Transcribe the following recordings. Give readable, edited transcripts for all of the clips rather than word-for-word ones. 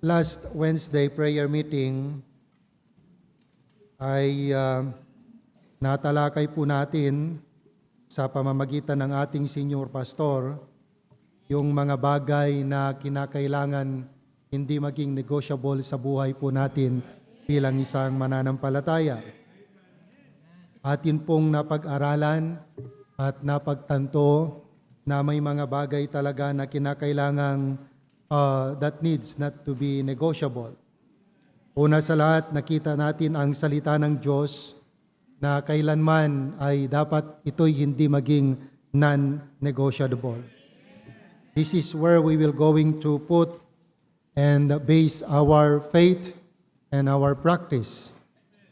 last Wednesday prayer meeting ay natalakay po natin sa pamamagitan ng ating senior pastor yung mga bagay na kinakailangan hindi maging negotiable sa buhay po natin bilang isang mananampalataya. Atin pong napag-aralan at napagtanto na may mga bagay talaga na kinakailangang that needs not to be negotiable. Una sa lahat, nakita natin ang salita ng Diyos na kailanman ay dapat ito'y hindi maging non-negotiable. This is where we will going to put and base our faith and our practice,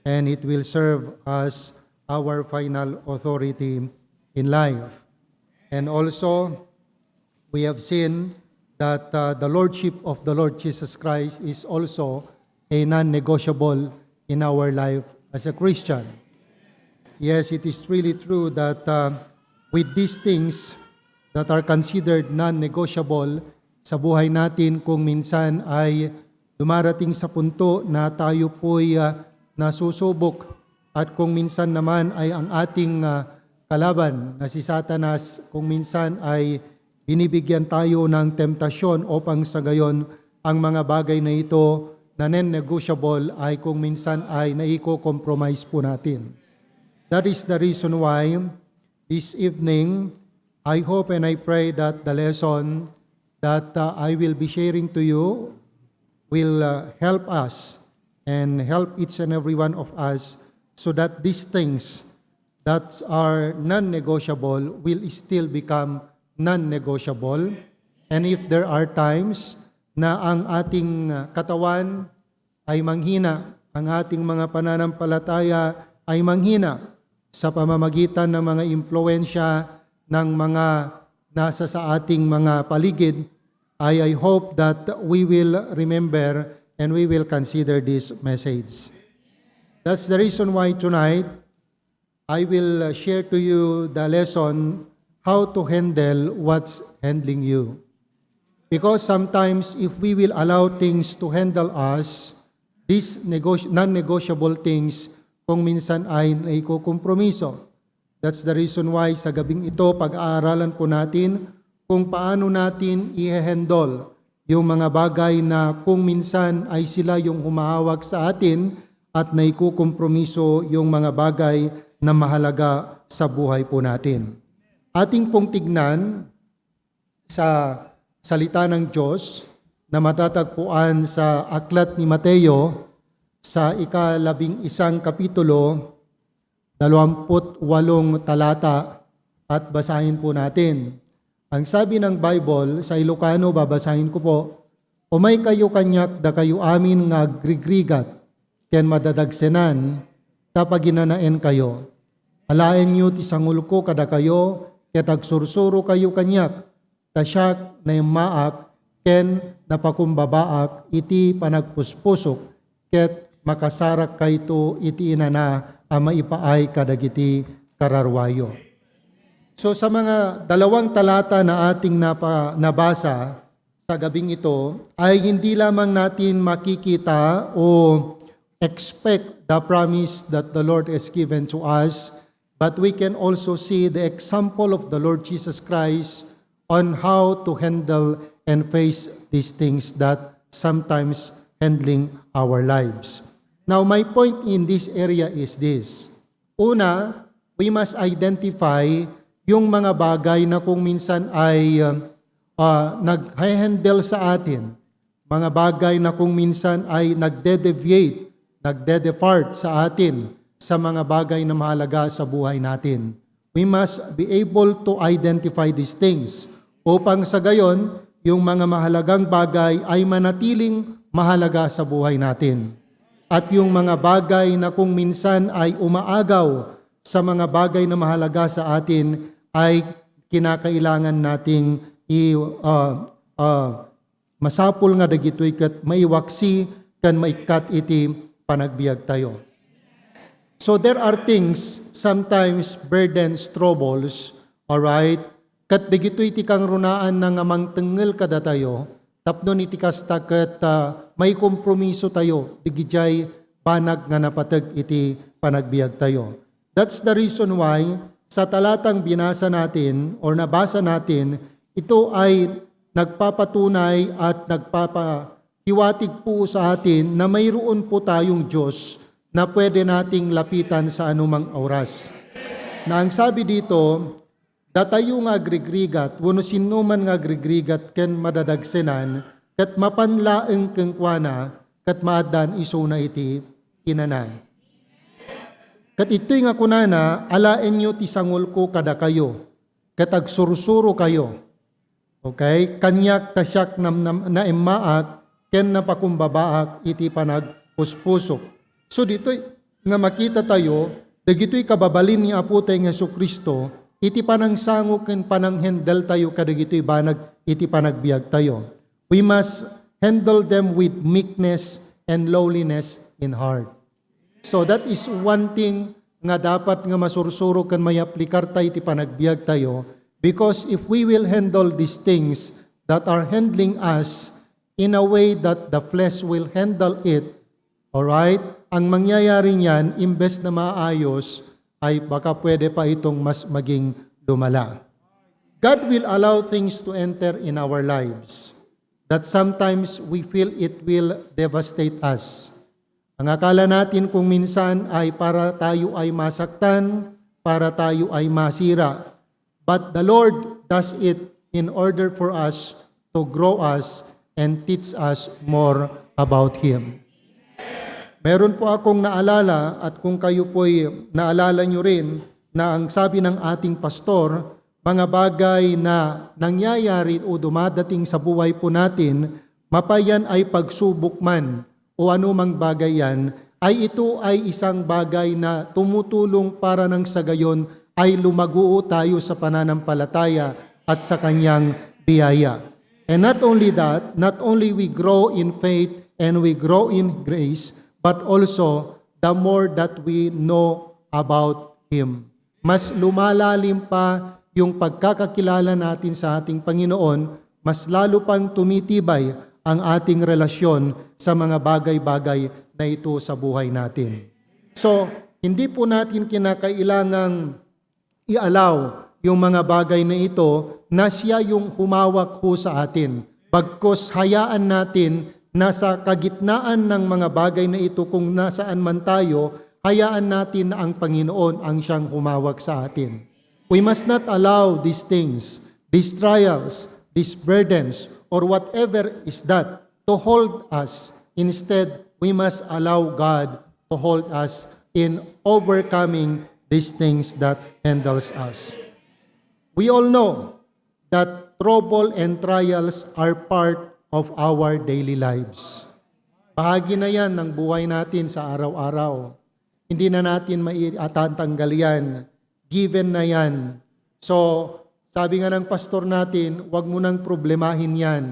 and it will serve as our final authority in life. And also, we have seen that the Lordship of the Lord Jesus Christ is also a non-negotiable in our life as a Christian. Yes, it is really true that with these things that are considered non-negotiable sa buhay natin, kung minsan ay dumarating sa punto na tayo po'y nasusubok at kung minsan naman ay ang ating kalaban na si Satanas, kung minsan ay binibigyan tayo ng temptasyon upang sa gayon ang mga bagay na ito na non-negotiable ay kung minsan ay naiko-compromise po natin. That is the reason why this evening, I hope and I pray that the lesson that I will be sharing to you will help us and help each and every one of us so that these things that are non-negotiable will still become non-negotiable. And if there are times na ang ating katawan ay manghina, ang ating mga pananampalataya ay manghina sa pamamagitan ng mga impluwensya ng mga nasa sa ating mga paligid, I hope that we will remember and we will consider this message. That's the reason why tonight I will share to you the lesson how to handle what's handling you. Because sometimes if we will allow things to handle us, these non-negotiable things kung minsan ay naikukompromiso. That's the reason why sa gabing ito pag-aaralan po natin kung paano natin i-handle yung mga bagay na kung minsan ay sila yung humahawak sa atin at naikukompromiso yung mga bagay na mahalaga sa buhay po natin. Ating pong tignan sa salita ng Diyos na matatagpuan sa Aklat ni Mateo sa ika-11 kapitulo, 28 talata at basahin po natin. Ang sabi ng Bible sa Ilocano, babasahin ko po, "Umay kayo kanyak da kayo amin nga grigrigat, ken madadagsenan, tapaginanaen kayo. Alaen nyo ti sangul ko kada kayo, ket agsursuro kayo kanyak, tasyak na maak, ken napakumbabaak, iti panagpuspusok, ket makasarak kayto iti inana, ama ipaay kadagiti kararwayo." So sa mga dalawang talata na ating nabasa sa gabing ito, ay hindi lamang natin makikita o expect the promise that the Lord has given to us, but we can also see the example of the Lord Jesus Christ on how to handle and face these things that sometimes handling our lives. Now, my point in this area is this. Una, we must identify yung mga bagay na kung minsan ay nag-handle sa atin. Mga bagay na kung minsan ay nagde-deviate, nagde-depart sa atin sa mga bagay na mahalaga sa buhay natin. We must be able to identify these things upang sa gayon, yung mga mahalagang bagay ay manatiling mahalaga sa buhay natin. At yung mga bagay na kung minsan ay umaagaw sa mga bagay na mahalaga sa atin ay kinakailangan nating masapul nga dagitoy ket maiwaksi kan maikat iti panagbiag tayo. So there are things, sometimes burdens, troubles, alright? Kat digito'y ti kang runaan na nga mangtengel kada tayo, tapno iti kasta ket may kompromiso tayo, digijay banag nga napateg iti panagbiag tayo. That's the reason why sa talatang binasa natin or nabasa natin, ito ay nagpapatunay at nagpapahiwatig po sa atin na mayroon po tayong Diyos na pwede nating lapitan sa anumang oras. Na ang sabi dito, datayo nga agrigrigat, wano sinuman nga agrigrigat ken madadagsenan, kat mapanlaeng kengkwana, kat maadan iso na iti inanan. Kat ito'y nga kunana, alaen nyo ti sangol ko kada kayo, kat agsursuro kayo. Okay? Kanyak tasyak na imaak, ken napakumbabaak iti panagpuspusok. So dito'y nga makita tayo, dagito'y kababalin ni Apo tayong Jesucristo, iti panangsango ken pananghendel tayo kadagito'y banag iti panagbiag tayo. We must handle them with meekness and lowliness in heart. So that is one thing nga dapat nga masursuro ken mayaplikar tayo iti panagbiag tayo, because if we will handle these things that are handling us in a way that the flesh will handle it, alright, ang mangyayari niyan, imbes na maayos, ay baka pwede pa itong mas maging lumala. God will allow things to enter in our lives that sometimes we feel it will devastate us. Ang akala natin kung minsan ay para tayo ay masaktan, para tayo ay masira. But the Lord does it in order for us to grow us and teach us more about Him. Meron po akong naalala at kung kayo po'y naalala nyo rin na ang sabi ng ating pastor, mga bagay na nangyayari o dumadating sa buhay po natin, mapayan ay pagsubok man o anumang bagay yan, ay ito ay isang bagay na tumutulong para nang sa gayon ay lumaguo tayo sa pananampalataya at sa kanyang biyaya. And not only that, not only we grow in faith and we grow in grace, but also the more that we know about Him. Mas lumalalim pa yung pagkakakilala natin sa ating Panginoon, mas lalo pang tumitibay ang ating relasyon sa mga bagay-bagay na ito sa buhay natin. So, hindi po natin kinakailangang i-allow yung mga bagay na ito na siya yung humawak ho sa atin. Bagkus hayaan natin na sa kagitnaan ng mga bagay na ito kung nasaan man tayo, hayaan natin na ang Panginoon ang siyang humawak sa atin. We must not allow these things, these trials, these burdens, or whatever is that to hold us. Instead, we must allow God to hold us in overcoming these things that handles us. We all know that trouble and trials are part of our daily lives. Bahagi na yan ng buhay natin sa araw-araw. Hindi na natin maitatanggal yan. Given na yan. So, sabi nga ng pastor natin, huwag mo nang problemahin yan.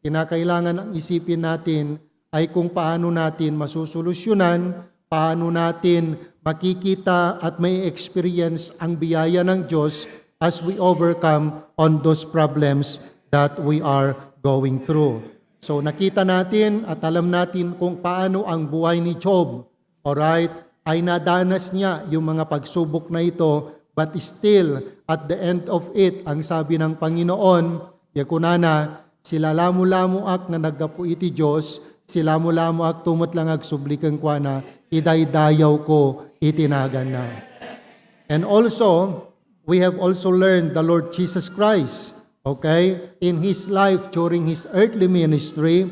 Kinakailangan ang isipin natin ay kung paano natin masusolusyonan, paano natin makikita at may experience ang biyaya ng Diyos as we overcome on those problems that we are going through. So nakita natin at alam natin kung paano ang buhay ni Job, alright, ay nadanas niya yung mga pagsubok na ito, but still, at the end of it, ang sabi ng Panginoon, yakunana, sila lamu-lamu ak nga naggapu iti Diyos, sila lamu-lamu ak tumot lang ag sublikang kwa na, idaydayaw ko itinagan na. And also, we have also learned the Lord Jesus Christ, okay, in His life during His earthly ministry,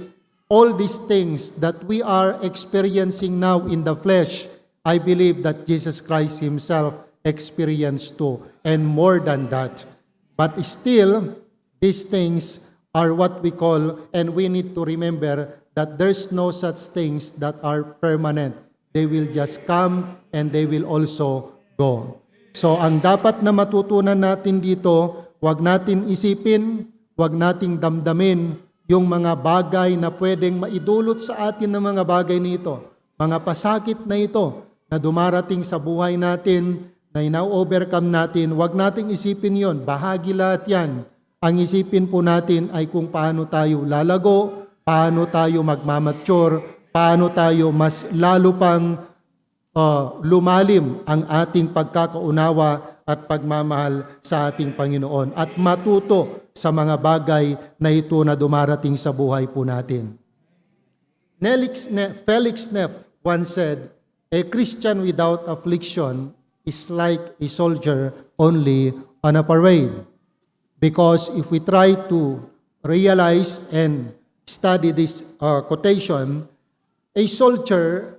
all these things that we are experiencing now in the flesh, I believe that Jesus Christ Himself experienced too, and more than that. But still, these things are what we call, and we need to remember that there's no such things that are permanent. They will just come and they will also go. So ang dapat na matutunan natin dito, wag natin isipin, wag nating damdamin yung mga bagay na pwedeng maidulot sa atin ng mga bagay nito, mga pasakit na ito na dumarating sa buhay natin, na ina-overcome natin, wag nating isipin yon, bahagi lahat yan ang isipin po natin ay kung paano tayo lalago, paano tayo magmamature, paano tayo mas lalo pang lumalim ang ating pagkakaunawa at pagmamahal sa ating Panginoon at matuto sa mga bagay na ito na dumarating sa buhay po natin. Felix Neff once said, "A Christian without affliction is like a soldier only on a parade." Because if we try to realize and study this quotation, a soldier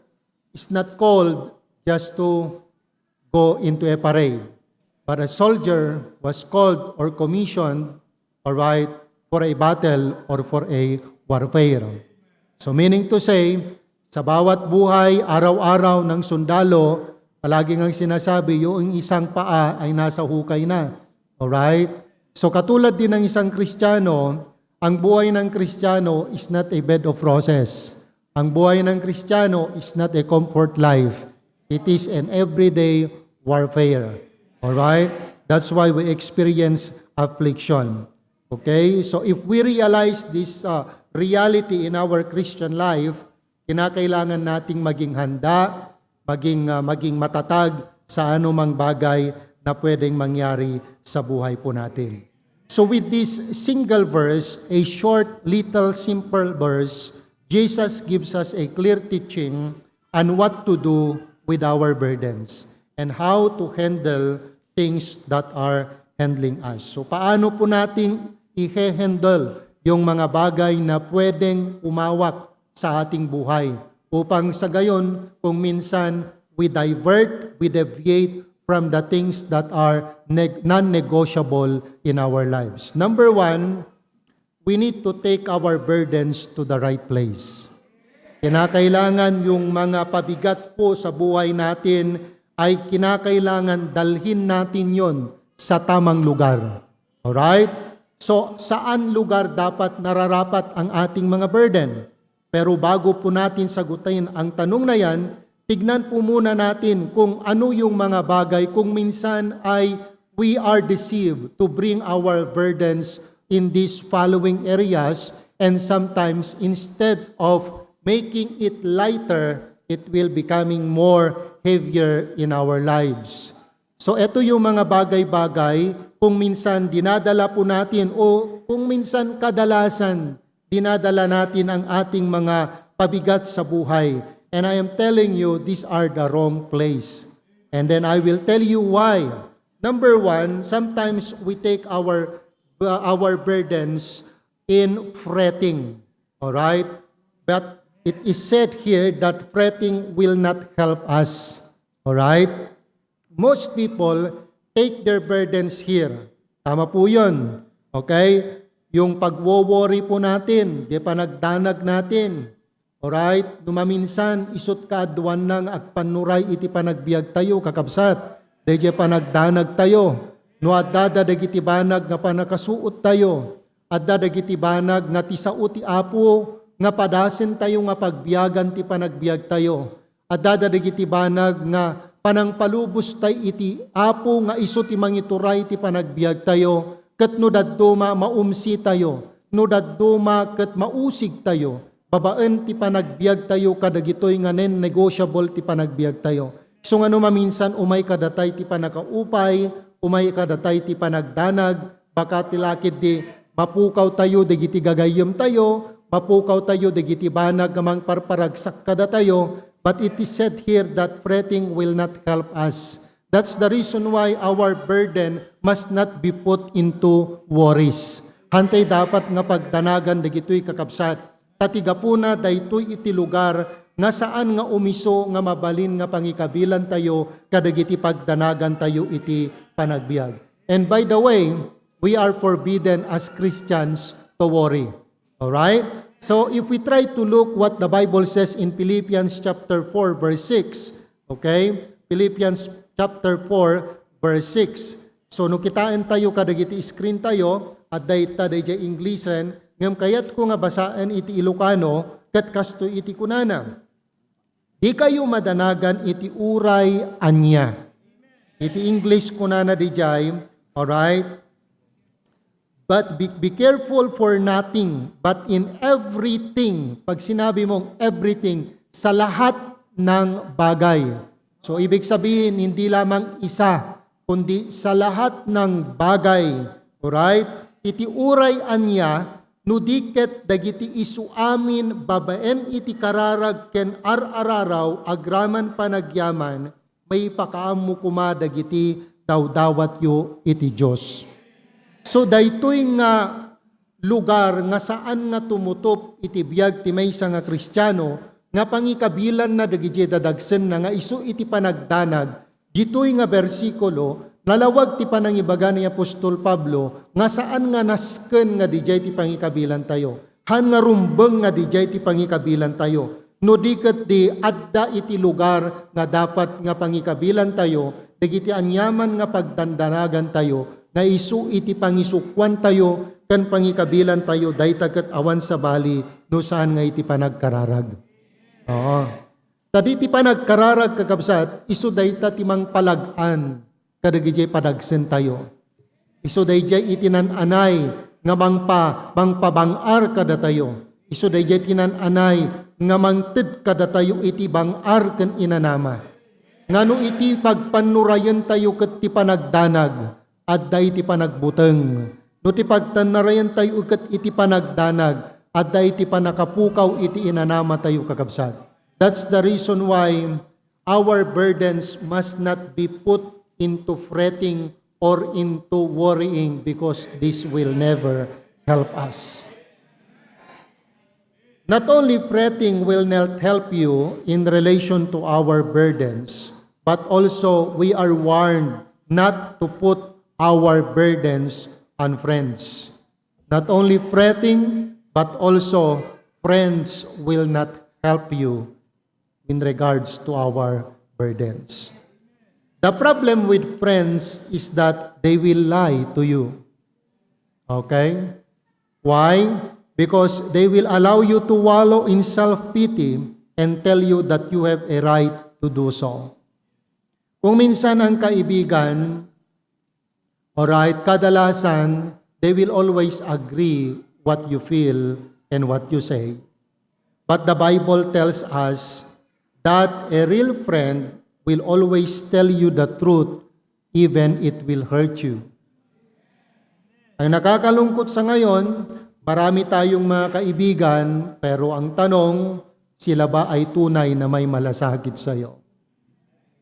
is not called just to go into a parade, but a soldier was called or commissioned, all right, for a battle or for a warfare. So meaning to say, sa bawat buhay, araw-araw ng sundalo, palaging ang sinasabi, yung isang paa ay nasa hukay na. Alright? So katulad din ng isang Kristiyano, ang buhay ng Kristiyano is not a bed of roses. Ang buhay ng Kristiyano is not a comfort life. It is an everyday warfare. Alright? That's why we experience affliction. Okay? So if we realize this reality in our Christian life, kinakailangan nating maging handa, maging matatag sa anumang bagay na pwedeng mangyari sa buhay po natin. So with this single verse, a short, little, simple verse, Jesus gives us a clear teaching on what to do with our burdens and how to handle things that are handling us. So paano po nating i-handle yung mga bagay na pwedeng umawak sa ating buhay upang sa gayon kung minsan we divert, we deviate from the things that are non-negotiable in our lives. Number one, we need to take our burdens to the right place. Kinakailangan yung mga pabigat po sa buhay natin ay kinakailangan dalhin natin yon sa tamang lugar. Alright? So, saan lugar dapat nararapat ang ating mga burden? Pero bago po natin sagutin ang tanong na yan, tignan po muna natin kung ano yung mga bagay kung minsan ay we are deceived to bring our burdens in these following areas, and sometimes instead of making it lighter, it will becoming more heavier in our lives. So ito yung mga bagay-bagay kung minsan dinadala po natin o kung minsan kadalasan dinadala natin ang ating mga pabigat sa buhay. And I am telling you, these are the wrong place. And then I will tell you why. Number one, sometimes we take our burdens in fretting. Alright? But it is said here that fretting will not help us. Alright? Most people take their burdens here. Tama po yun. Okay? Yung pagwo-worry po natin, di pa nagdanag natin. Alright? Numaminsan, isot ka aduan ng agpanuray iti panagbiag tayo, kakabsat. Dahil panagdanag tayo. No adada dagiti banag nga panakasuot tayo. Adda dagiti banag nga tisauti apo nga padasen tayo nga pagbiagan ti panagbiag tayo. Adda dagiti banag nga panangpalubos tay iti apo nga iso ti mangituray ti panagbiag tayo. Ket no dadduma maumsi tayo. No dadduma ket mausig tayo. Babaen ti panagbiag tayo kadagitoy nga non-negotiable ti panagbiag tayo. So nga no maminsan umay kadatay ti panakaupay, umay kadatay ti panagdanag, baka tilakid di mapukaw tayo, dagiti gagayem tayo, mapukaw tayo, dagiti banag gamang parparagsak kada tayo, but it is said here that fretting will not help us. That's the reason why our burden must not be put into worries. Hantay dapat nga pagdanagan dagitoy kakabsat. Tatigapuna daytoy iti lugar nga saan nga umiso nga mabalin nga pangikabilan tayo kadagiti pagdanagan tayo iti panagbiag. And by the way, we are forbidden as Christians to worry. Alright? So if we try to look what the Bible says in Philippians chapter 4 verse 6, okay? Philippians chapter 4 verse 6. So no kitain tayo kadagiti screen tayo at dayta dayjay Englishen ngem kayat ko nga basaan iti Ilocano ket kasto iti kunana. Di kayo madanagan iti uray anya. Iti English kunana dijay, alright? But be careful for nothing, but in everything. Pag sinabi mong everything, sa lahat ng bagay. So ibig sabihin, hindi lamang isa, kundi sa lahat ng bagay. Alright? Iti uray anya, nudiket dagiti isu amin, babaen iti kararag ken ar-araraw, agraman panagyaman, may pakaamu kuma dagiti dawdawat yu iti Diyos. So daytoy nga lugar nga saan nga tumutop iti biag ti maysa nga Kristiyano nga pangikabilan na dagiti dadagsen na nga isu iti panagdanag ditoy nga bersikulo nalawag ti panangibaga ni Apostol Pablo nga saan nga nasken nga dijay ti pangikabilan tayo. Han nga rumbeng nga dijay ti pangikabilan tayo. No diket di adda iti lugar nga dapat nga pangikabilan tayo dagiti anyaman nga pagdandanagan tayo nga isu iti pangisukwan tayo kan pangikabilan tayo dayta ket awan sa bali no saan nga iti panagkararag. Oo. Tadi ti panagkararag kakabsat isu dayta ti mangpalagan kadagiti padagsen tayo. Isu dayjay iti nananay nga mangpabangar kada tayo. Isu dayjay tinananay nga mangted kada tayo iti bangar ken inanama. Ngano iti pagpanurayan tayo ket ti panagdanag adday iti panagbuteng. No ti pagtanarayan tayo ket iti panagdanag, adday iti panakapukaw iti inanama tayo kakabsat. That's the reason why our burdens must not be put into fretting or into worrying because this will never help us. Not only fretting will not help you in relation to our burdens, but also we are warned not to put our burdens on friends. Not only fretting, but also friends will not help you in regards to our burdens. The problem with friends is that they will lie to you. Okay? Why? Because they will allow you to wallow in self-pity and tell you that you have a right to do so. Kung minsan ang kaibigan, alright, kadalasan, they will always agree what you feel and what you say. But the Bible tells us that a real friend will always tell you the truth even it will hurt you. Ang nakakalungkot sa ngayon, marami tayong mga kaibigan, pero ang tanong, sila ba ay tunay na may malasakit sa iyo?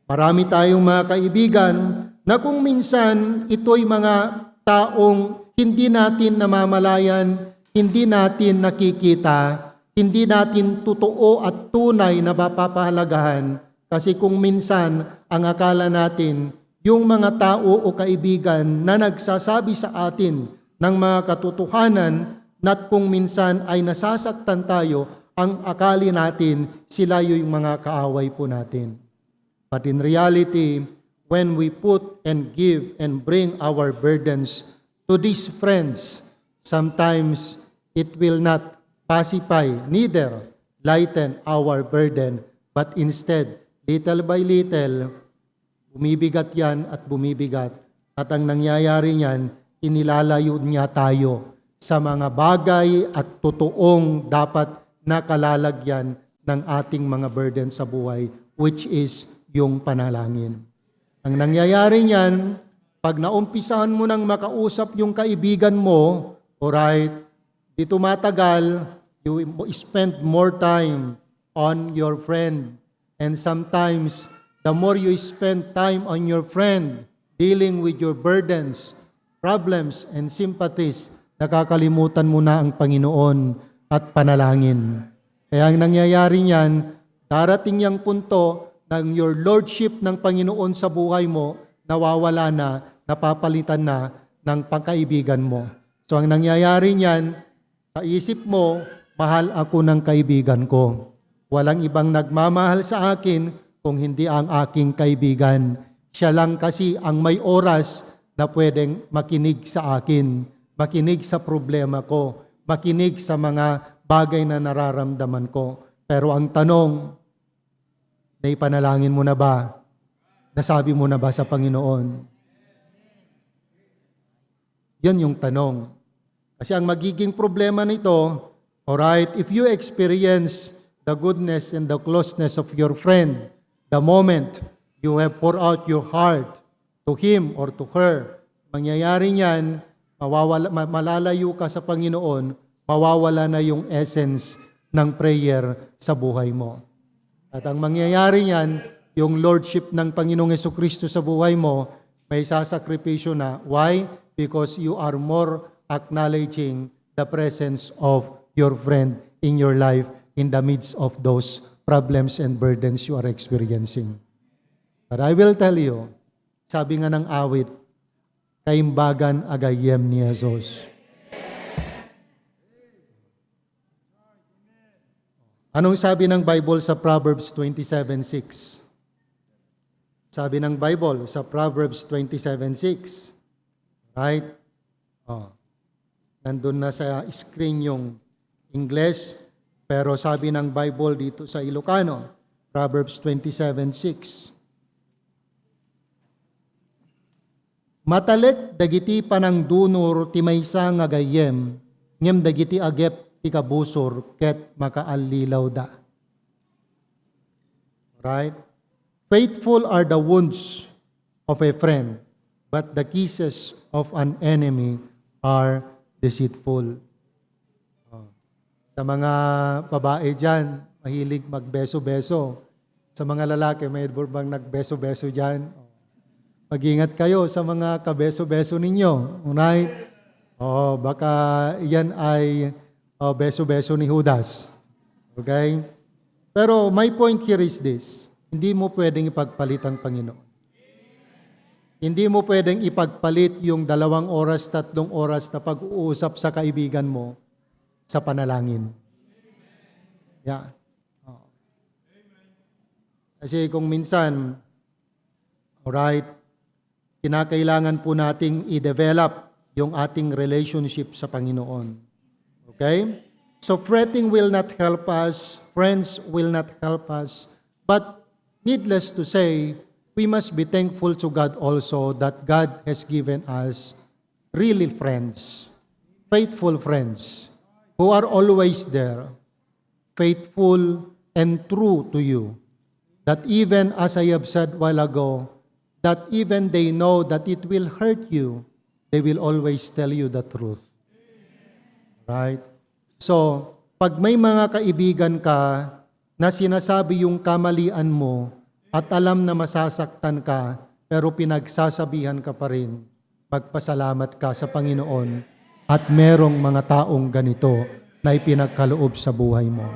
Marami tayong mga kaibigan na kung minsan ito'y mga taong hindi natin namamalayan, hindi natin nakikita, hindi natin totoo at tunay na mapapahalagahan. Kasi kung minsan ang akala natin, yung mga tao o kaibigan na nagsasabi sa atin ng mga katotohanan na kung minsan ay nasasaktan tayo, ang akali natin sila yung mga kaaway po natin. But in reality, when we put and give and bring our burdens to these friends, sometimes it will not pacify, neither lighten our burden, but instead, little by little, bumibigat yan at bumibigat. At ang nangyayari niyan, inilalayo niya tayo sa mga bagay at totoong dapat nakalalagyan ng ating mga burden sa buhay, which is yung panalangin. Ang nangyayari niyan, pag naumpisahan mo nang makausap yung kaibigan mo, alright, di tumatagal, you spend more time on your friend. And sometimes, the more you spend time on your friend, dealing with your burdens, problems, and sympathies, nakakalimutan mo na ang Panginoon at panalangin. Kaya ang nangyayari niyan, darating yung punto ng your lordship ng Panginoon sa buhay mo, nawawala na, napapalitan na ng pagkaibigan mo. So ang nangyayari niyan, sa isip mo, mahal ako ng kaibigan ko. Walang ibang nagmamahal sa akin kung hindi ang aking kaibigan. Siya lang kasi ang may oras na pwedeng makinig sa akin, makinig sa problema ko, makinig sa mga bagay na nararamdaman ko. Pero ang tanong, naipanalangin mo na ba? Nasabi mo na ba sa Panginoon? Yan yung tanong. Kasi ang magiging problema nito, alright, if you experience the goodness and the closeness of your friend, the moment you have poured out your heart to him or to her, mangyayari niyan, malalayo ka sa Panginoon, mawawala na yung essence ng prayer sa buhay mo. At ang mangyayari niyan, yung lordship ng Panginoong Jesucristo sa buhay mo, may sasakripisyo na. Why? Because you are more acknowledging the presence of your friend in your life in the midst of those problems and burdens you are experiencing. But I will tell you, sabi nga ng awit, kaimbagan agayem ni Jesus. Anong sabi ng Bible sa Proverbs 27:6? Sabi ng Bible sa Proverbs 27:6. Right? Nandun na sa screen yung Ingles, pero sabi ng Bible dito sa Ilocano, Proverbs 27:6. Matalek dagiti panang dunor ti maysa nga gayem, ngem dagiti agep ti kabusor ket makaallilaw da. Right? Faithful are the wounds of a friend, but the kisses of an enemy are deceitful. Sa mga babae dyan, mahilig magbeso-beso. Sa mga lalaki, may bang nagbeso-beso dyan? Mag-ingat kayo sa mga kabeso-beso ninyo. Alright? Baka yan ay beso-beso ni Judas. Okay? Pero my point here is this. Hindi mo pwedeng ipagpalit ang Panginoon. Hindi mo pwedeng ipagpalit yung 2 oras, 3 oras na pag-uusap sa kaibigan mo sa panalangin. Yeah. Kasi kung minsan, alright, kinakailangan po nating i-develop yung ating relationship sa Panginoon. Okay? So fretting will not help us, friends will not help us, but needless to say, we must be thankful to God also that God has given us really friends, faithful friends, who are always there, faithful and true to you. That even as I have said a while ago, that even they know that it will hurt you, they will always tell you the truth. Right? So, pag may mga kaibigan ka na sinasabi yung kamalian mo at alam na masasaktan ka, pero pinagsasabihan ka pa rin, magpasalamat ka sa Panginoon at merong mga taong ganito na ipinagkaloob sa buhay mo.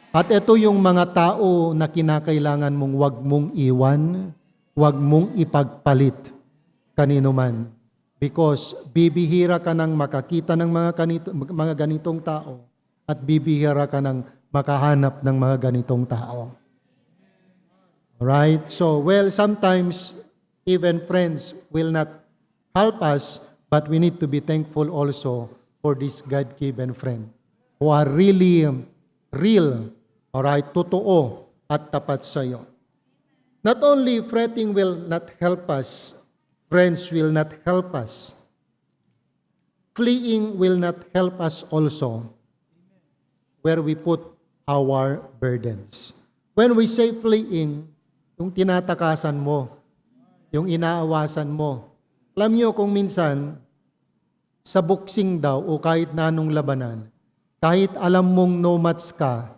At ito yung mga tao na kinakailangan mong wag mong iwan, wag mong ipagpalit kanino man. Because bibihira ka ng makakita ng mga ganitong tao at bibihira ka ng makahanap ng mga ganitong tao. Alright? So, sometimes even friends will not help us, but we need to be thankful also for this God-given friend who are really real, alright, totoo at tapat sa iyo. Not only fretting will not help us, friends will not help us. Fleeing will not help us also where we put our burdens. When we say fleeing, yung tinatakasan mo, yung inaawasan mo. Alam niyo kung minsan, sa boxing daw o kahit na anong labanan, kahit alam mong no match ka,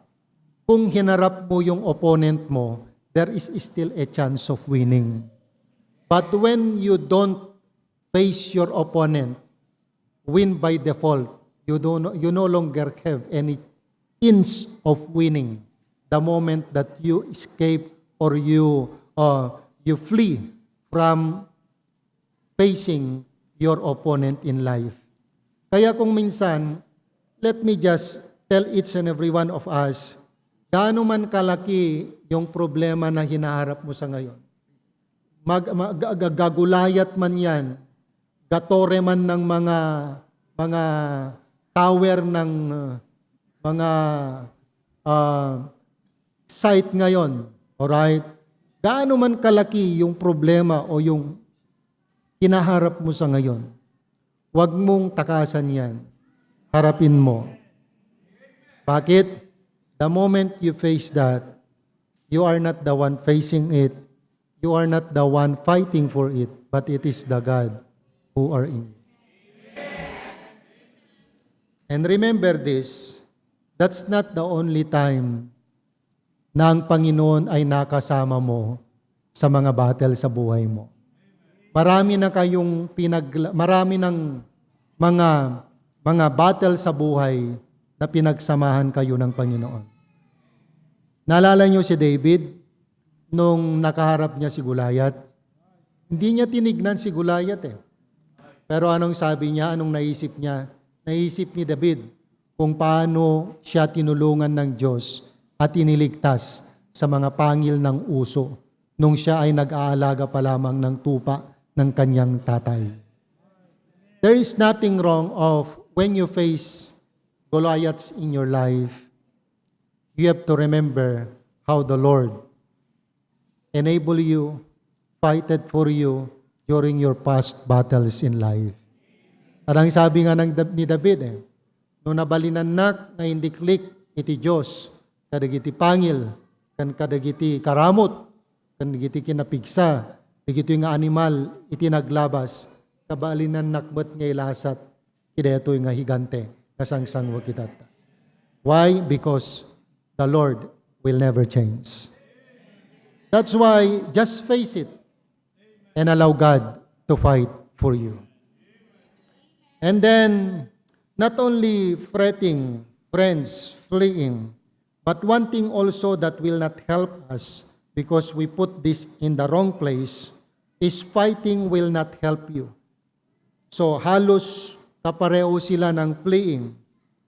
kung hinarap mo yung opponent mo, there is still a chance of winning. But when you don't face your opponent, win by default, you no longer have any inch of winning. The moment that you escape or you flee from facing your opponent in life. Kaya kung minsan, let me just tell each and every one of us, gaano man kalaki yung problema na hinaharap mo sa ngayon. Gagulayat man yan, gatore man ng mga tower ng mga site ngayon. Alright? Gaano man kalaki yung problema o yung hinaharap mo sa ngayon, huwag mong takasan yan. harapin mo. Bakit? The moment you face that, you are not the one facing it. You are not the one fighting for it, but it is the God who are in you. And remember this, that's not the only time na ang Panginoon ay nakasama mo sa mga battle sa buhay mo. Marami ng mga battle sa buhay na pinagsamahan kayo ng Panginoon. Naalala niyo si David nung nakaharap niya si Goliath? Hindi niya tinignan si Goliath eh. Pero anong sabi niya? Anong naisip niya? Naisip ni David kung paano siya tinulungan ng Diyos at iniligtas sa mga pangil ng uso nung siya ay nag-aalaga pa lamang ng tupa ng kanyang tatay. There is nothing wrong of when you face Goliaths in your life, you have to remember how the Lord enabled you, fighted for you during your past battles in life. Parang sabi nga ni David, nung nabalinanak na hindi klik iti Diyos, kadagiti pangil, kan kadagiti karamot, kan kadagiti kinapigsa, digito nga animal, iti naglabas, kabalinan nakbat nga ilasat, ideto nga higante, kasangsangwa kita. Why? Because the Lord will never change. That's why, just face it and allow God to fight for you. And then, not only fretting, friends, fleeing, but one thing also that will not help us because we put this in the wrong place is fighting will not help you. So, halos kapareho sila ng fleeing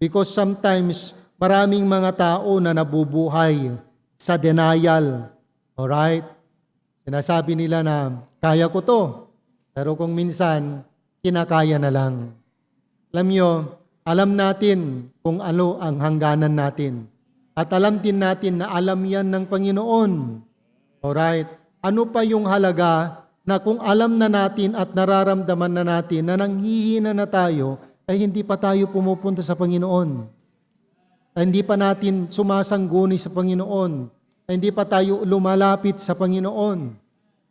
because sometimes maraming mga tao na nabubuhay sa denial. Alright? Sinasabi nila na, kaya ko to. Pero kung minsan, kinakaya na lang. Alam natin kung ano ang hangganan natin. At alam din natin na alam yan ng Panginoon. Alright? Ano pa yung halaga na kung alam na natin at nararamdaman na natin na nanghihina na tayo, ay hindi pa tayo pumupunta sa Panginoon. Ay hindi pa natin sumasangguni sa Panginoon. Ay hindi pa tayo lumalapit sa Panginoon.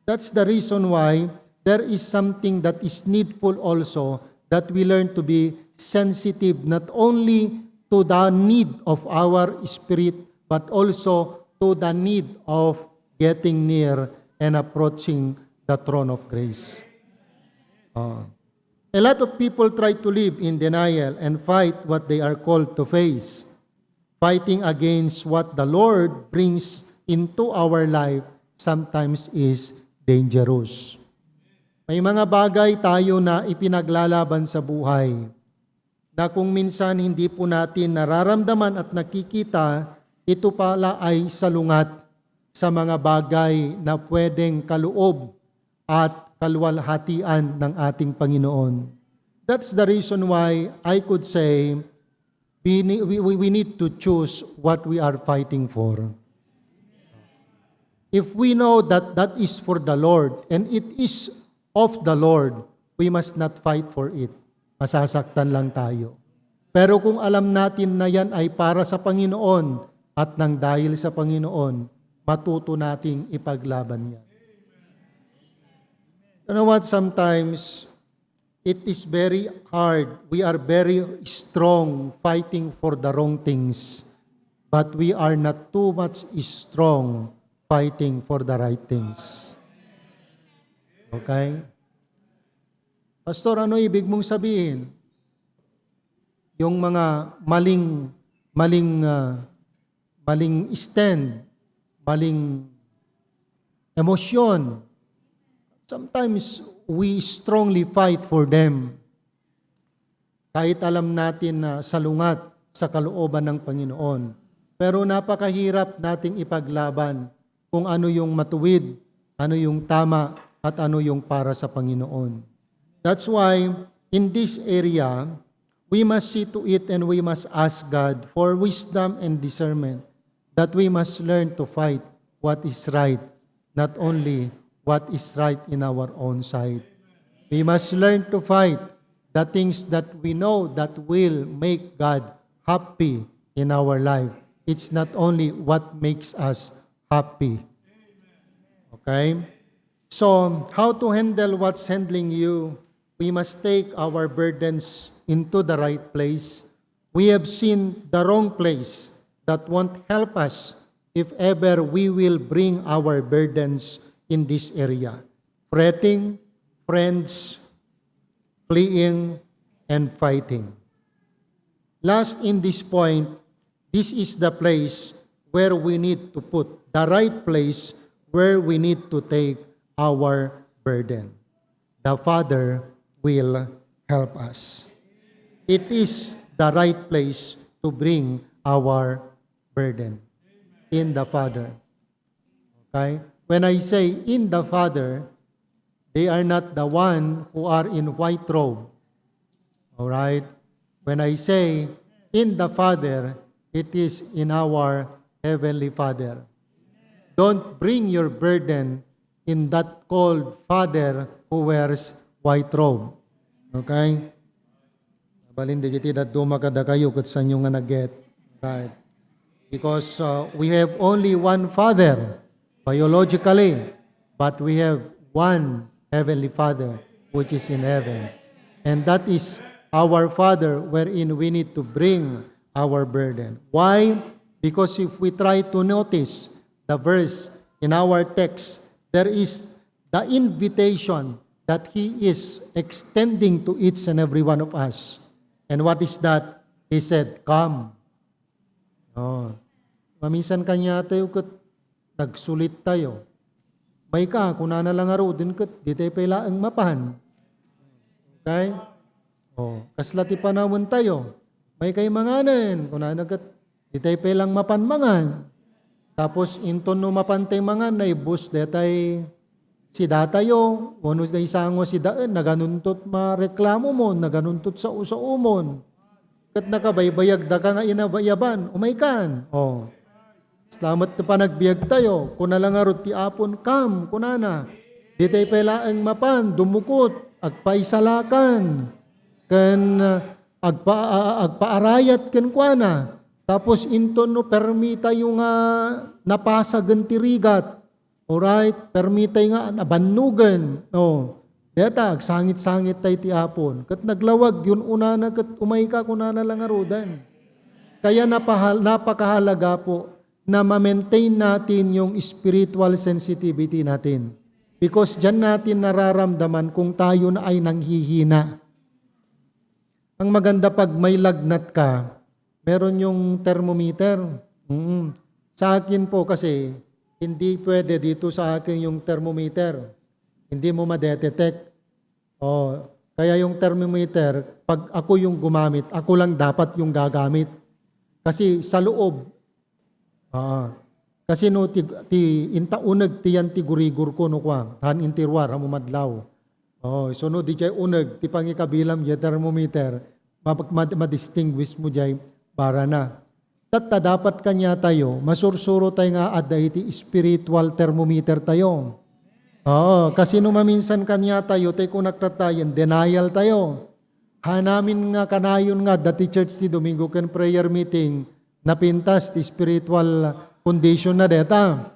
That's the reason why there is something that is needful also that we learn to be sensitive not only to the need of our spirit, but also to the need of getting near and approaching the throne of grace. A lot of people try to live in denial and fight what they are called to face. Fighting against what the Lord brings into our life sometimes is dangerous. May mga bagay tayo na ipinaglalaban sa buhay na kung minsan hindi po natin nararamdaman at nakikita, ito pala ay salungat sa mga bagay na pwedeng kaloob at kaluwalhatian ng ating Panginoon. That's the reason why I could say we need to choose what we are fighting for. If we know that that is for the Lord and it is of the Lord, we must not fight for it. Masasaktan lang tayo. Pero kung alam natin na yan ay para sa Panginoon at nang dahil sa Panginoon, matuto nating ipaglaban yan. You know what? Sometimes, it is very hard. We are very strong fighting for the wrong things. But we are not too much strong fighting for the right things. Okay? Pastor, ano ibig mong sabihin? Yung mga maling stand, maling emosyon. Sometimes we strongly fight for them. Kahit alam natin na salungat sa kalooban ng Panginoon. Pero napakahirap nating ipaglaban kung ano yung matuwid, ano yung tama, at ano yung para sa Panginoon. That's why, in this area, we must see to it and we must ask God for wisdom and discernment that we must learn to fight what is right, not only what is right in our own sight. We must learn to fight the things that we know that will make God happy in our life. It's not only what makes us happy. Okay? So, how to handle what's handling you? We must take our burdens into the right place. We have seen the wrong place that won't help us if ever we will bring our burdens in this area. Fretting, friends, fleeing, and fighting. Last in this point, this is the place where we need to put, the right place where we need to take our burden. The Father will help us. It is the right place to bring our burden. In the Father. Okay? When I say in the Father, they are not the one who are in white robe. All right? When I say in the Father, it is in our Heavenly Father. Don't bring your burden in that called Father who wears white robe. Okay? Balindi kiti dat dumakada kayo kat sa inyo nga nag-get. Right? Because we have only one Father, biologically, but we have one Heavenly Father, which is in heaven. And that is our Father wherein we need to bring our burden. Why? Because if we try to notice the verse in our text, there is the invitation that He is extending to each and every one of us. And what is that? He said, come. Oh. Mamisan kanya tayo kat nagsulit tayo. May ka, kung na lang aro din kat, di tayo pala ang mapan. Okay? Oh, kaslati panawon tayo. May kay manganan, kung na kat, di tayo palang mapanmangan. Tapos, inton no mapantay mangan, na ibus detay si datayo, bonus na isango si daan, naganuntot mareklamo mo, naganuntot sa usa-umon. Kat nakabaybayag da ka nga inabayaban, umaikan. Oh. Salamat na panagbiag tayo. Kuna lang arot ti apon kam, kunana. Di tayo pailaang mapan, dumukot, agpaisalakan. Kan agpaarayat ken kuana. Tapos inton no permita yung napasa gantirigat. Alright, permita nga nabannugan. Oh. Deta, sangit-sangit tayo ti apon. Kat naglawag, yun una na, kat umay ka, kunana lang arudan. Kaya napakahalaga po na ma-maintain natin yung spiritual sensitivity natin. Because dyan natin nararamdaman kung tayo na ay nanghihina. Ang maganda pag may lagnat ka, meron yung thermometer. Sa akin po kasi, hindi pwede dito sa akin yung thermometer. Hindi mo ma-detect. Oh, kaya yung thermometer, pag ako yung gumamit, ako lang dapat yung gagamit. Kasi sa loob, kasi no, intaunag tiyan ti gurigur ko no kwang, han intirwar, hamumadlaw. Oh, so no, di jay unag, ti pangikabilam jay thermometer, madistinguish mo jay para na. Tatta dapat kanya tayo, masursuro tayo nga at iti spiritual thermometer tayo. Oo, kasi nung maminsan kanya tayo, tayo kung nagtatayan, denial tayo. Hanamin nga kanayon nga, dati church ti Domingo ken prayer meeting, napintas ti spiritual condition na deta.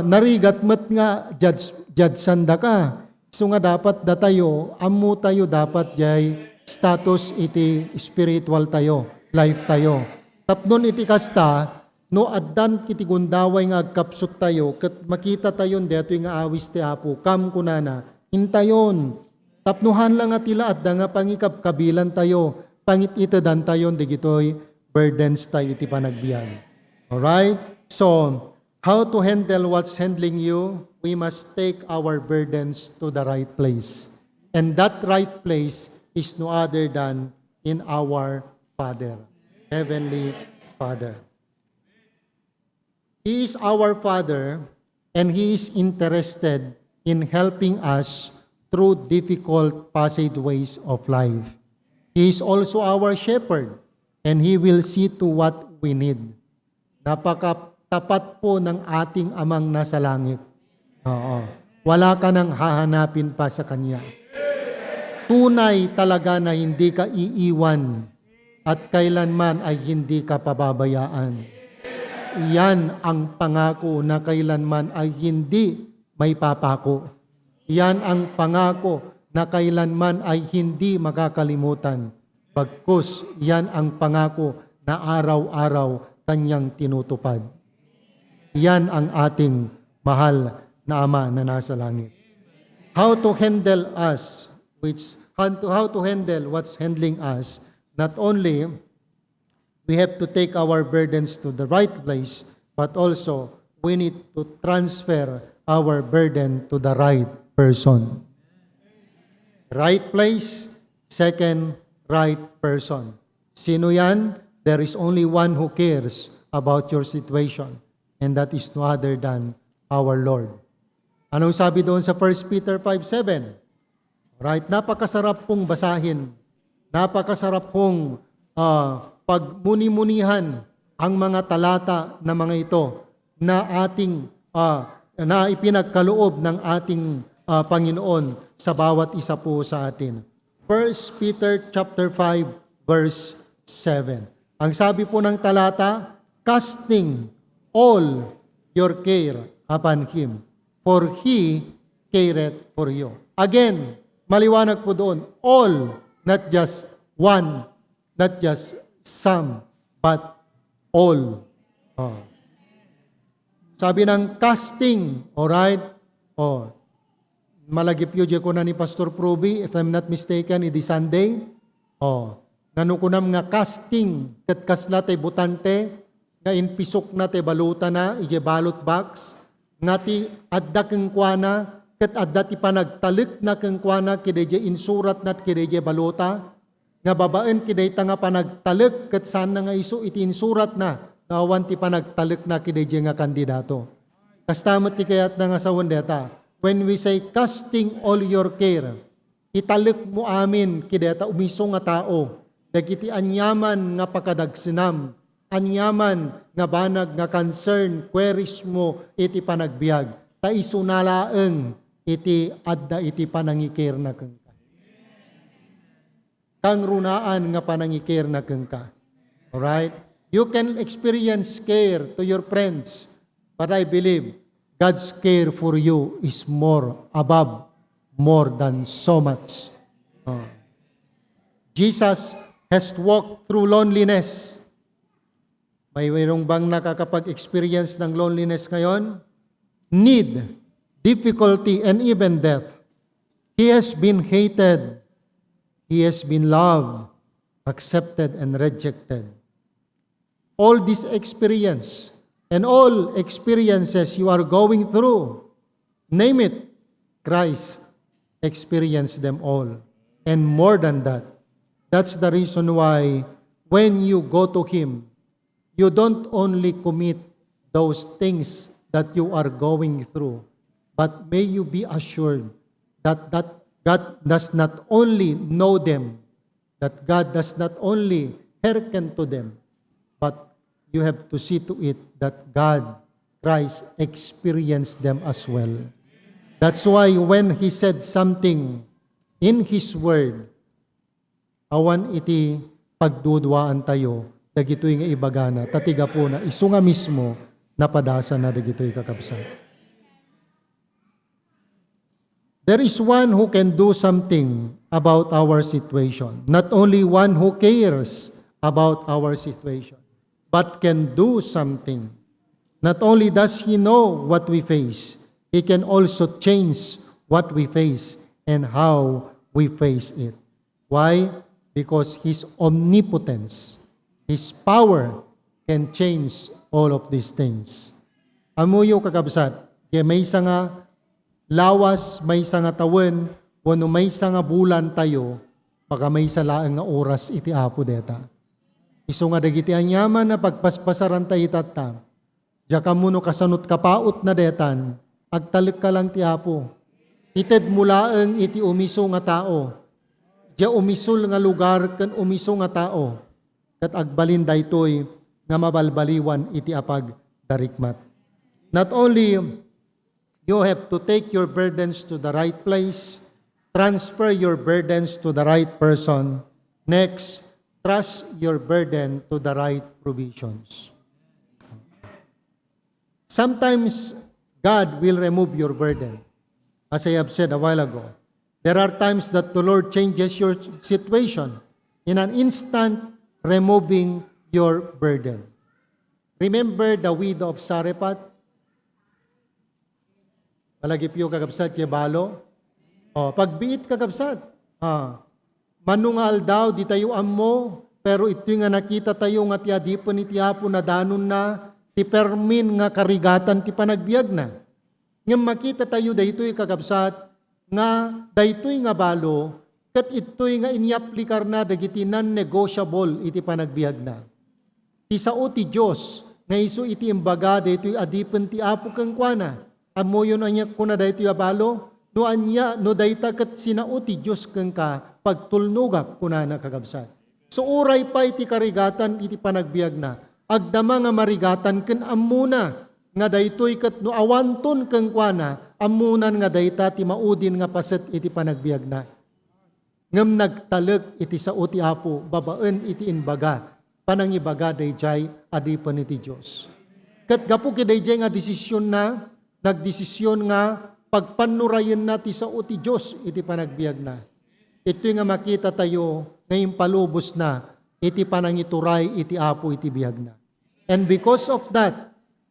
Narigat mat nga, judge sanda ka. So nga dapat da tayo, amu tayo dapat jay status iti spiritual tayo, life tayo. Tapnon iti kasta, no addan kiti gundaway nga agkapsot tayo, kat makita tayon deto nga awis ti Apo, kam kunana, hintayon. Tapnuhan lang at tila adda nga pangikapkabilan tayo, pangititadan tayon, digitoy burdens tayo iti panagbiyan. Alright? So, how to handle what's handling you? We must take our burdens to the right place. And that right place is no other than in our Father, Heavenly Father. He is our Father, and He is interested in helping us through difficult passageways of life. He is also our shepherd, and He will see to what we need. Napakatapat po ng ating amang nasa langit. Oo. Wala ka nang hahanapin pa sa Kanya. tunay talaga na hindi ka iiwan at kailanman ay hindi ka pababayaan. Yan ang pangako na kailanman ay hindi may papako. Yan ang pangako na kailanman ay hindi makakalimutan. Bagkus, yan ang pangako na araw-araw kanyang tinutupad. Yan ang ating mahal na Ama na nasa langit. How to handle us, how to handle what's handling us, not only we have to take our burdens to the right place, but also we need to transfer our burden to the right person. Right place, second, right person. Sino yan? There is only one who cares about your situation, and that is no other than our Lord. Anong sabi doon sa 1 Peter 5:7? Right, napakasarap pong basahin. Napakasarap pong pagmuni-munihan ang mga talata na mga ito na ating na ipinagkaloob ng ating Panginoon sa bawat isa po sa atin. 1 Peter chapter 5 verse 7. Ang sabi po ng talata, casting all your care upon Him, for He careth for you. Again, maliwanag po doon, all, not just one, not just some, but all. Sabi ng casting, alright? Malagip yun ko na ni Pastor Proby, if I'm not mistaken, it is Sunday. Nanukunam nga casting, kat kasla tay butante, nga inpisok na tay baluta na, ije balot box, nga ti adda keng kuana, kat adda ti panagtalik na keng kuana, kideje insurat na kideje baluta, nga babaen kiday nga panagtalik, kat saan na nga iso iti insurat na, awan ti panagtalik na kideje nga kandidato. Kastamot ti kayat na nga sa wandeta, when we say casting all your care, italik mo amin kideta umiso nga tao, dagiti anyaman nga pakadagsinam, anyaman nga banag nga concern, queries mo iti panagbiag, ta isunalaeng iti adda iti panangikir na kengka. Kang runaan nga panangikir na kengka. Alright? You can experience care to your friends, but I believe God's care for you is more above, more than so much. Jesus has walked through loneliness. Mayroong bang nakakapag-experience ng loneliness ngayon? Need, difficulty, and even death. He has been hated. He has been loved, accepted, and rejected. All this experience and all experiences you are going through, name it, Christ experienced them all. And more than that, that's the reason why when you go to Him, you don't only commit those things that you are going through, but may you be assured that God does not only know them, that God does not only hearken to them, but you have to see to it that God, Christ, experienced them as well. That's why when He said something in His Word, awan iti pagdudwaan tayo, dagitoy nga ibagana, tatiga po na, iso nga mismo, napadasa na dagitoy kakabsat. There is one who can do something about our situation. Not only one who cares about our situation, but can do something. Not only does He know what we face, He can also change what we face and how we face it. Why? Because His omnipotence, His power can change all of these things. Amuyo kakabsat, kaya may isa nga lawas, may isa nga tawen, wano may isa nga bulan tayo, baka may isa laang nga oras iti apo deta. Iso nga dagiti anyaman na pagpaspasaran tayo itata, diya ka muno kasanot kapaot na detan, agtalik ka lang ti apo. Ited mulaeng iti umiso nga tao, diya umisul nga lugar kan umiso nga tao, kat agbalin daytoy nga mabalbaliwan iti apag darikmat. Not only you have to take your burdens to the right place, transfer your burdens to the right person. Next, trust your burden to the right provisions. Sometimes, God will remove your burden. As I have said a while ago, there are times that the Lord changes your situation in an instant, removing your burden. Remember the widow of Sarephat? Palagip yung kakabsat kay balo. Pagbiit kakabsat. Manungal daw, di tayo amo, pero ito nga nakita tayo nga ti adipon iti apo na danon na, ti permin nga karigatan ti panagbiag na. Nga makita tayo daytoy kakabsat, nga daytoy nga balo, kat ito'y nga inyaplikar na dagiti non-negotiable iti panagbiag na. Ti sao ti Diyos, nga iso iti imbaga daytoy adipon ti apo kang kuana. Amo yun anya kuna daytoy abalo, no anya, no dayta kat sinao ti Diyos kang ka, pagtulnugap kuna na kakabsat. So uray pa iti karigatan iti panagbiag na. Agdama nga marigatan ken amuna nga daytoy ket no awanton keng kuana amunan nga dayta ti maudin nga paset iti panagbiag na. Ngem nagtalek iti sao ti apo babaen iti inbaga panangibaga dayjay adipon iti Dios. Ket gapu ket dayjay nga desisyon na nagdesisyon nga pagpanurayen na ti sao ti Dios iti panagbiag na. Ito nga makita tayo ngayong palubos na iti panangituray iti apo iti biag na. And because of that,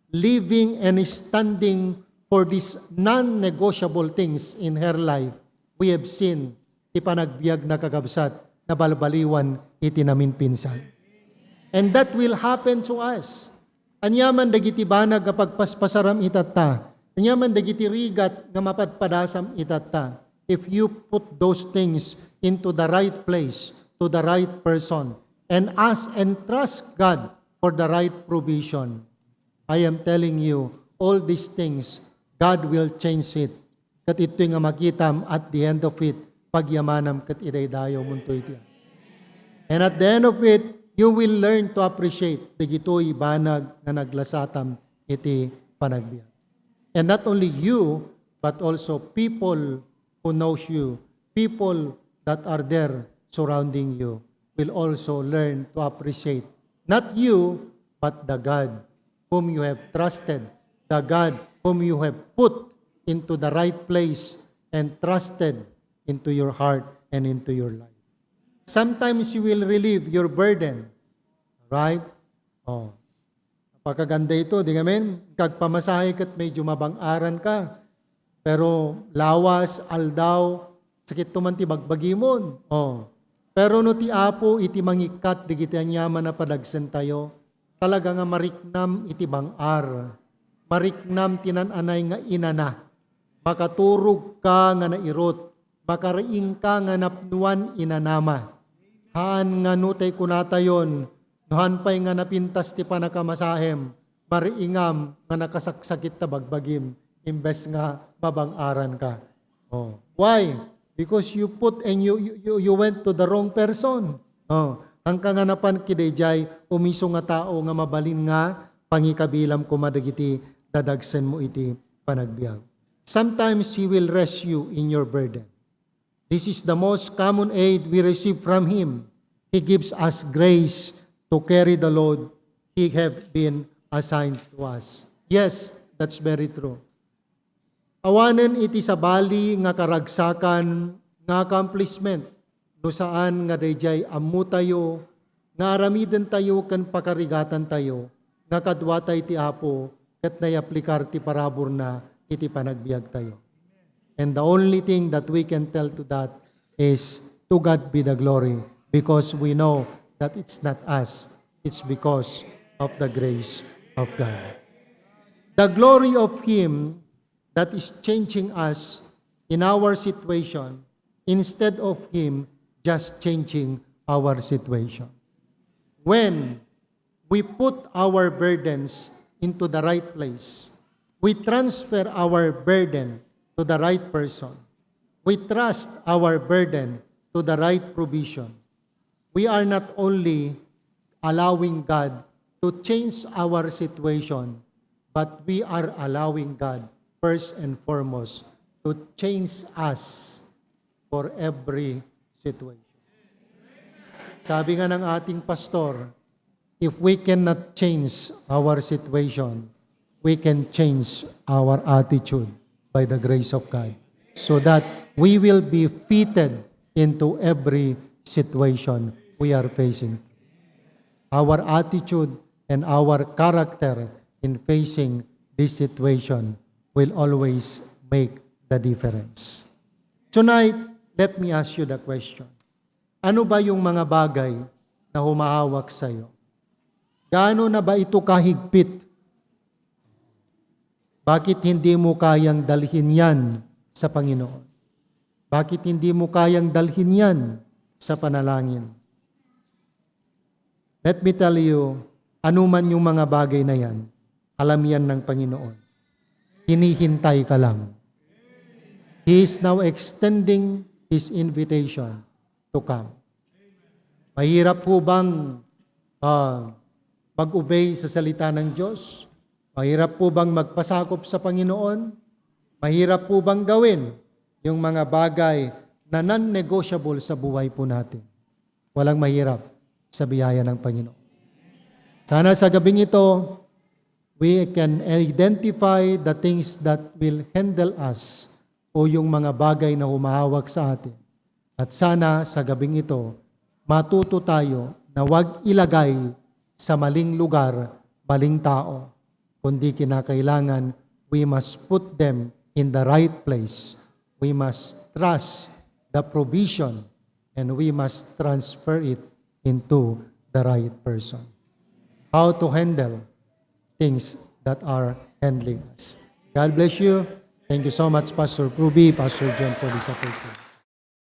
living and standing for these non-negotiable things in her life, we have seen iti panagbiag na kakabsat na balbaliwan iti namin pinsan. And that will happen to us. Anyaman dagiti banag kapag paspasaram itata, anyaman dagiti rigat nga mapadpadasam itata, if you put those things into the right place, to the right person, and ask and trust God for the right provision, I am telling you, all these things, God will change it. Kat ito'y nga makitam at the end of it, pagyamanam kat idaydayo munto iti. And at the end of it, you will learn to appreciate digito'y banag na naglasatam iti panagbiag. And not only you, but also people who knows you, people that are there surrounding you, will also learn to appreciate not you, but the God whom you have trusted, the God whom you have put into the right place and trusted into your heart and into your life. Sometimes you will relieve your burden, right? Napakaganda ito, di ngamen, kagpamasahe kat medyo mabang-aran ka, pero lawas, aldaw, sakit tuman ti bagbagimon. Pero no ti apo iti mangikat digiti anyaman na padagsen tayo, talaga nga mariknam iti bang-ar. Mariknam tinananay nga inana. Makaturog ka nga nairot. Makariing ka nga napnuan inanama. Haan nga nutay kunatayon, nuhan pa'y nga napintas ti panakamasahem, mariingam nga nakasaksakit ta bagbagim, imbes nga mabang-aran ka. Why? Because you put and you went to the wrong person. Ang kanganapan kidayjay umiso nga tao nga mabalin nga pangikabilam ko madagiti dadagsen mo iti panagbiag. Sometimes He will rest you in your burden. This is the most common aid we receive from Him. He gives us grace to carry the load He have been assigned to us. Yes, that's very true. Awanen iti sabali nga karagsakan nga accomplishment no saan nga dayjay ammo tayo nga aramiden tayo ken pakarigatan tayo nga kadwa tay ti apo ket nayaplikar ti parabor na iti panagbiag tayo. And the only thing that we can tell to that is to God be the glory, because we know that it's not us, it's because of the grace of God. The glory of Him that is changing us in our situation instead of Him just changing our situation. When we put our burdens into the right place, we transfer our burden to the right person, we trust our burden to the right provision, we are not only allowing God to change our situation, but we are allowing God first and foremost to change us for every situation. Sabi nga ng ating pastor, if we cannot change our situation, we can change our attitude by the grace of God, so that we will be fitted into every situation we are facing. Our attitude and our character in facing this situation will always make the difference. Tonight, let me ask you the question. Ano ba yung mga bagay na humahawak sa iyo? Gaano na ba ito kahigpit? Bakit hindi mo kayang dalhin yan sa Panginoon? Bakit hindi mo kayang dalhin yan sa panalangin? Let me tell you, anuman yung mga bagay na yan, alam yan ng Panginoon. Hinihintay ka lang. He is now extending His invitation to come. Mahirap po bang mag-obey sa salita ng Diyos? Mahirap po bang magpasakop sa Panginoon? Mahirap po bang gawin yung mga bagay na non-negotiable sa buhay po natin? Walang mahirap sa biyaya ng Panginoon. Sana sa gabing ito, we can identify the things that will handle us o yung mga bagay na humahawak sa atin. At sana sa gabing ito, matuto tayo na huwag ilagay sa maling lugar, maling tao, kundi kinakailangan we must put them in the right place. We must trust the provision and we must transfer it into the right person. How to handle things that are handling us. God bless you. Thank you so much, Pastor Ruby, Pastor John, for this opportunity.